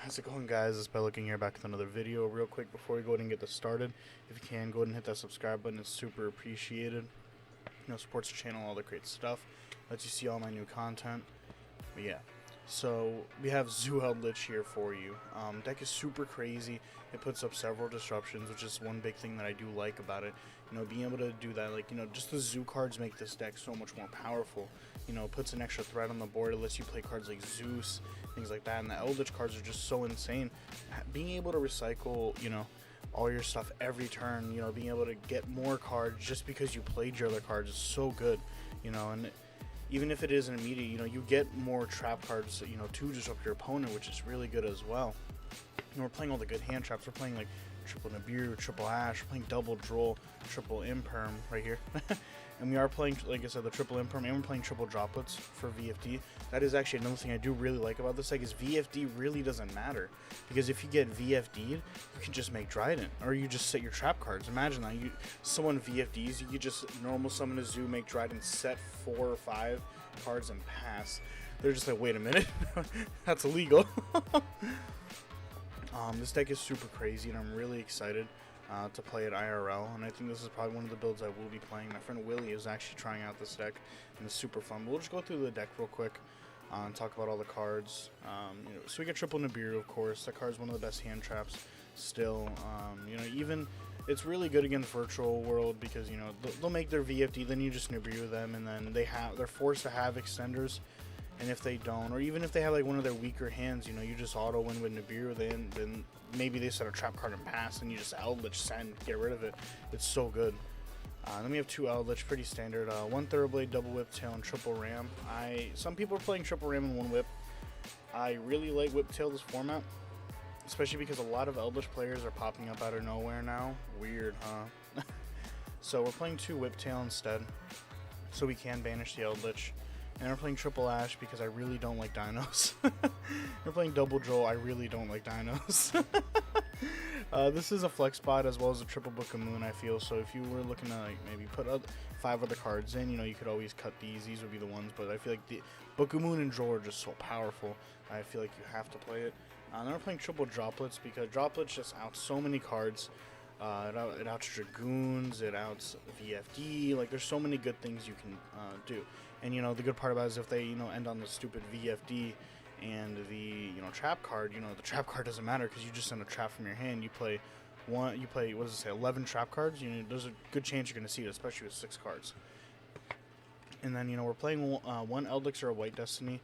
How's it going, guys? It's by looking here back with another video. Real quick before we go ahead and get this started, if you can, go ahead and hit that subscribe button. It's super appreciated. Supports the channel, all the great stuff. Lets you see all my new content. But yeah, so we have Zoodiac Eldlich here for you. Deck is super crazy. It puts up several disruptions, which is one big thing that I do like about it. Being able to do that, just the zoo cards make this deck so much more powerful. It puts an extra threat on the board. It lets you play cards like Zeus, things like that. And the Eldritch cards are just so insane. Being able to recycle, all your stuff every turn, being able to get more cards just because you played your other cards is so good, and even if it is an immediate, you get more trap cards, to disrupt your opponent, which is really good as well. We're playing all the good hand traps. We're playing like triple Nibiru, triple Ash, we're playing double Droll, triple Imperm right here. And we are playing, like I said, the triple Imperm, and we're playing triple Droplets for VFD. That is actually another thing I do really like about this deck is VFD really doesn't matter. Because if you get VFD'd, you can just make Trident, or you just set your trap cards. Imagine that. Someone VFDs, you could just normal summon a Zoo, make Trident, set 4 or 5 cards, and pass. They're just like, wait a minute, that's illegal. This deck is super crazy, and I'm really excited to play it IRL, and I think this is probably one of the builds I will be playing. My friend Willie is actually trying out this deck, and it's super fun. We'll just go through the deck real quick and talk about all the cards. So we get triple Nibiru, of course. That card is one of the best hand traps still. Even it's really good against Virtual World because they'll make their VFD, then you just Nibiru them, and then they're forced to have extenders. And if they don't, or even if they have like one of their weaker hands, you just auto win with Nibiru, then maybe they set a trap card and pass, and you just Eldlich send, get rid of it. It's so good. Then we have 2 Eldlich, pretty standard. 1 Thoroughblade, double Whiptail, and triple Ram. Some people are playing triple Ram and 1 Whip. I really like Whiptail this format, especially because a lot of Eldlich players are popping up out of nowhere now. Weird, huh? So we're playing 2 Whiptail instead, so we can banish the Eldlich. And we're playing triple Ash because I really don't like dinos. We're playing double Droll. I really don't like dinos. This is a flex spot as well as a triple Book of Moon, I feel. So if you were looking to maybe put 5 other cards in, you could always cut these. These would be the ones. But I feel like the Book of Moon and Droll are just so powerful. I feel like you have to play it. Then we're playing triple Droplets because Droplets just out so many cards. It outs Dragoons, it outs VFD, there's so many good things you can do. And the good part about it is if they end on the stupid VFD and the trap card, the trap card doesn't matter because you just send a trap from your hand. You play what does it say, 11 trap cards. There's a good chance you're going to see it, especially with 6 cards. And then we're playing 1 Eldlich or a White Destiny.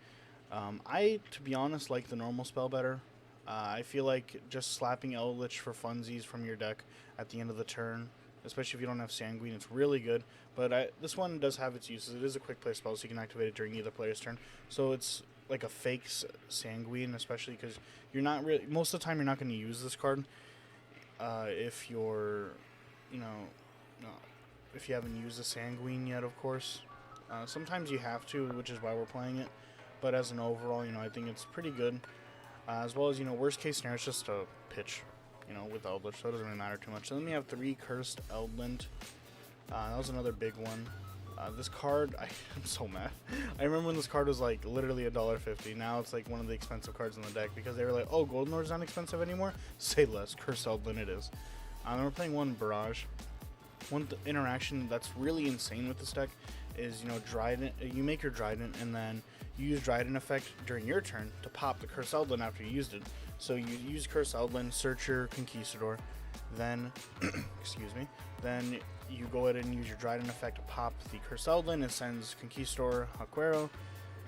To be honest, like the normal spell better. I feel like just slapping Eldlich for funsies from your deck at the end of the turn, especially if you don't have Sanguine, it's really good. But this one does have its uses. It is a quick play spell, so you can activate it during either player's turn. So it's like a fake Sanguine, especially because you're not really, most of the time you're not going to use this card if you're, if you haven't used a Sanguine yet, of course. Sometimes you have to, which is why we're playing it. But as an overall, I think it's pretty good. As well as, worst case scenario, it's just a pitch, with Eldlich, so it doesn't really matter too much. So then we have 3 Cursed Eldland. That was another big one. This card, I'm so mad. I remember when this card was literally $1.50. Now it's one of the expensive cards in the deck because they were like, oh, Golden Lord's not expensive anymore? Say less. Cursed Eldland it is. Then we're playing 1 Barrage. One interaction that's really insane with this deck is, Trident. You make your Trident, and then you use Trident effect during your turn to pop the Cursed Eldland after you used it. So you use Cursed Eldland, search your Conquistador, then, excuse me, then you go ahead and use your Trident effect to pop the Cursed Eldland. It sends Conquistador, Haquero,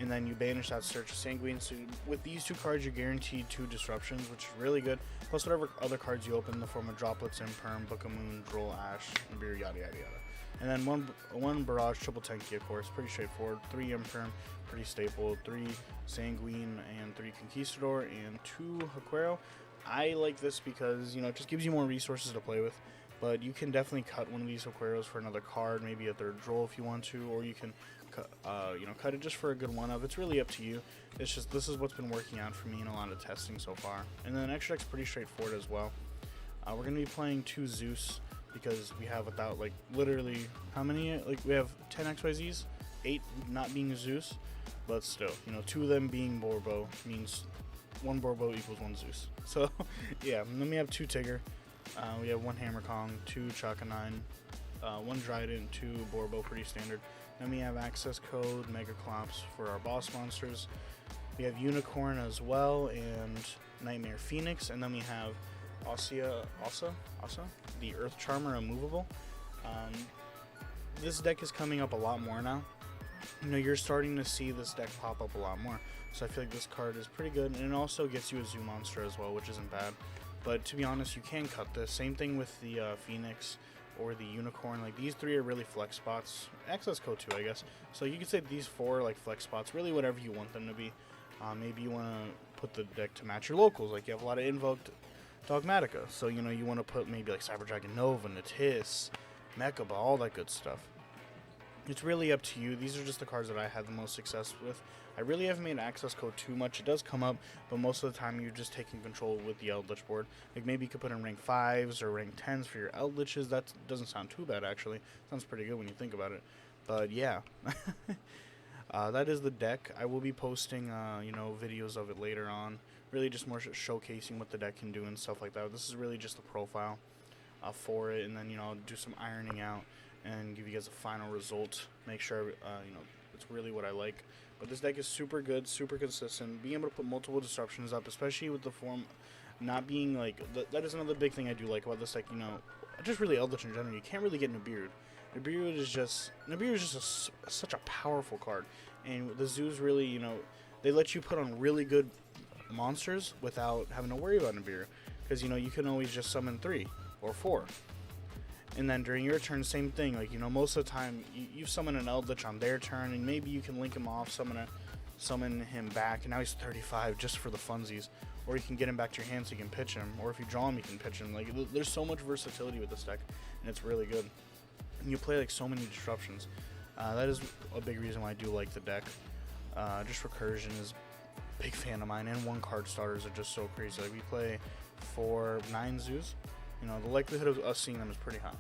and then you banish that search of Sanguine. So with these 2 cards, you're guaranteed 2 disruptions, which is really good. Plus whatever other cards you open in the form of Droplets, Imperm, Book of Moon, Droll, Ash, Nibiru, yada yada yada. And then one Barrage, triple Tenki, of course, pretty straightforward. 3 Imperm, pretty staple. 3 Sanguine, and 3 Conquistador, and 2 Haquero. I like this because, it just gives you more resources to play with. But you can definitely cut one of these Haqueros for another card, maybe a 3rd Droll if you want to, or you can cut it just for a good one-of. It's really up to you. It's just, this is what's been working out for me in a lot of testing so far. And then extra deck's pretty straightforward as well. We're going to be playing 2 Zeus because we have without, literally, how many? We have 10 XYZs, 8 not being Zeus, but still, 2 of them being Borbo means 1 Borbo equals 1 Zeus. So, yeah, and then we have 2 Tigger. We have 1 Hammer Kong, 2 Chaka 9, 1 Dryden, 2 Borbo, pretty standard. Then we have access code, Mega Clops for our boss monsters. We have Unicorn as well, and Nightmare Phoenix, and then we have Asa, the Earth Charmer Immovable. This deck is coming up a lot more now. You know, you're starting to see this deck pop up a lot more. So I feel like this card is pretty good, and it also gets you a Zoo monster as well, which isn't bad. But to be honest, you can cut this. Same thing with the Phoenix or the Unicorn. Like, these 3 are really flex spots. Access code 2, I guess. So you could say these 4 are like flex spots, really whatever you want them to be. Maybe you want to put the deck to match your locals. Like, you have a lot of invoked Dogmatica. So, you know, you want to put maybe like Cyber Dragon Nova, Natis, Mechaba, all that good stuff. It's really up to you. These are just the cards that I had the most success with. I really haven't made access code too much. It does come up, but most of the time you're just taking control with the Eldlich board. Like, maybe you could put in rank 5s or rank 10s for your Eldliches. That doesn't sound too bad, actually. Sounds pretty good when you think about it. But yeah, that is the deck. I will be posting, you know, videos of it later on. Really just more showcasing what the deck can do and stuff like that. This is really just a profile for it, and then, you know, do some ironing out and give you guys a final result. Make sure, you know, it's really what I like. But this deck is super good, super consistent. Being able to put multiple disruptions up, especially with the form not being like... that is another big thing I do like about this deck, you know. Just really Eldlich in general. You can't really get Nibiru. Nibiru is just such a powerful card. And the Zoos really, you know, they let you put on really good monsters without having to worry about Nibiru. Because, you know, you can always just summon 3 or 4. And then during your turn, same thing. Like, you know, most of the time, you summon an Eldlich on their turn, and maybe you can link him off, summon him back, and now he's 35 just for the funsies. Or you can get him back to your hand so you can pitch him. Or if you draw him, you can pitch him. Like, there's so much versatility with this deck, and it's really good. And you play, like, so many disruptions. That is a big reason why I do like the deck. Just Recursion is a big fan of mine, and 1-card starters are just so crazy. Like, we play for 9 Zoos. You know, the likelihood of us seeing them is pretty high.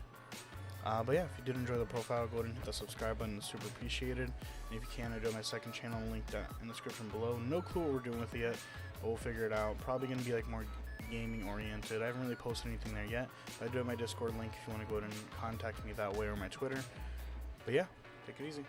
But yeah, if you did enjoy the profile, go ahead and hit the subscribe button. It's super appreciated. And if you can, I do have my second channel linked in the description below. No clue what we're doing with it yet, but we'll figure it out. Probably going to be like more gaming oriented. I haven't really posted anything there yet, but I do have my Discord link if you want to go ahead and contact me that way, or my Twitter. But yeah, take it easy.